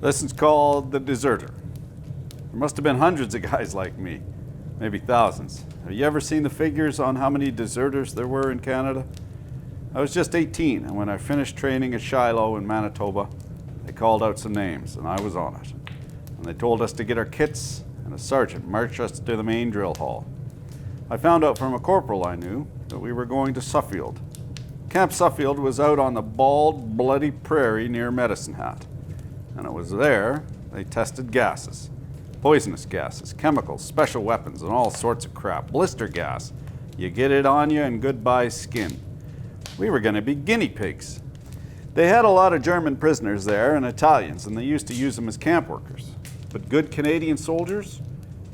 This is called The Deserter. There must have been hundreds of guys like me, maybe thousands. Have you ever seen the figures on how many deserters there were in Canada? I was just 18, and when I finished training at Shiloh in Manitoba, they called out some names, and I was on it. And they told us to get our kits, and a sergeant marched us to the main drill hall. I found out from a corporal I knew that we were going to Suffield. Camp Suffield was out on the bald, bloody prairie near Medicine Hat. And it was there they tested gases. Poisonous gases, chemicals, special weapons, and all sorts of crap. Blister gas. You get it on you and goodbye skin. We were going to be guinea pigs. They had a lot of German prisoners there and Italians, and they used to use them as camp workers. But good Canadian soldiers,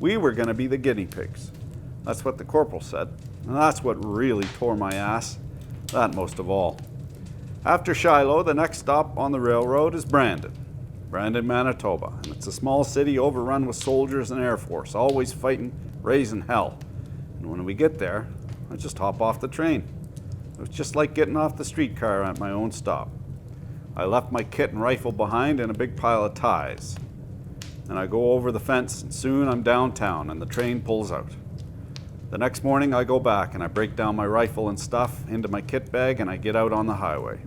we were going to be the guinea pigs. That's what the corporal said, and that's what really tore my ass. That most of all. After Shiloh, the next stop on the railroad is Brandon, Manitoba, and it's a small city overrun with soldiers and Air Force, always fighting, raising hell. And when we get there, I just hop off the train. It was just like getting off the streetcar at my own stop. I left my kit and rifle behind in a big pile of ties. And I go over the fence, and soon I'm downtown, and the train pulls out. The next morning I go back and I break down my rifle and stuff into my kit bag and I get out on the highway.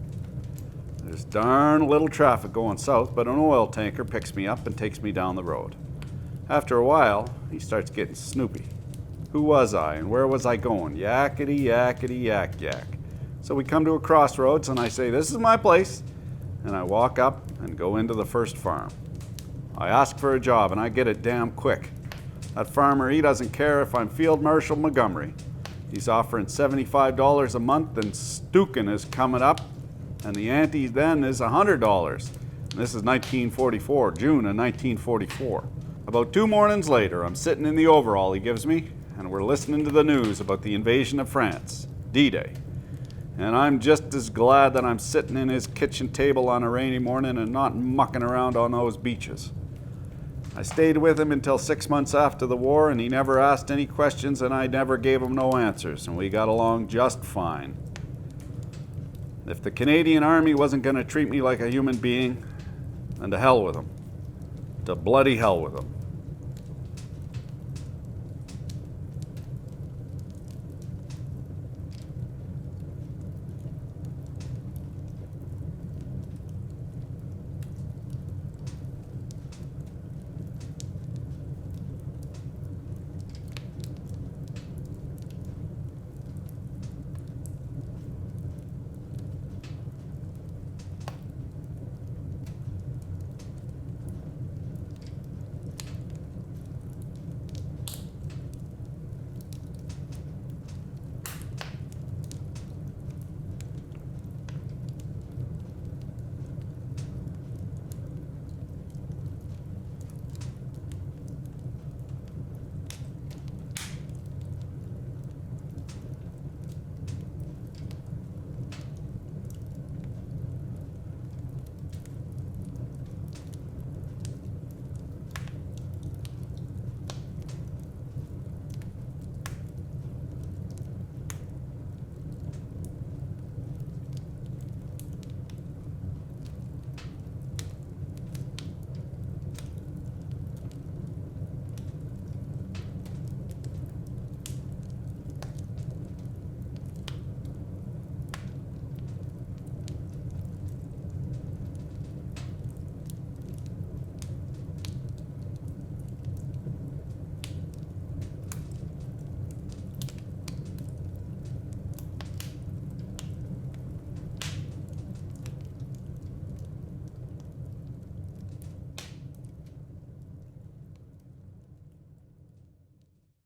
There's darn little traffic going south, but an oil tanker picks me up and takes me down the road. After a while, he starts getting snoopy. Who was I and where was I going? Yakety, yakety, yak, yak. So we come to a crossroads and I say, "This is my place." And I walk up and go into the first farm. I ask for a job and I get it damn quick. That farmer, he doesn't care if I'm Field Marshal Montgomery. He's offering $75 a month, and Stukin is coming up, and the ante then is $100. And this is 1944, June of 1944. About 2 mornings later, I'm sitting in the overall he gives me, and we're listening to the news about the invasion of France, D-Day. And I'm just as glad that I'm sitting in his kitchen table on a rainy morning and not mucking around on those beaches. I stayed with him until 6 months after the war, and he never asked any questions, and I never gave him no answers, and we got along just fine. If the Canadian Army wasn't going to treat me like a human being, then to hell with them. To bloody hell with them.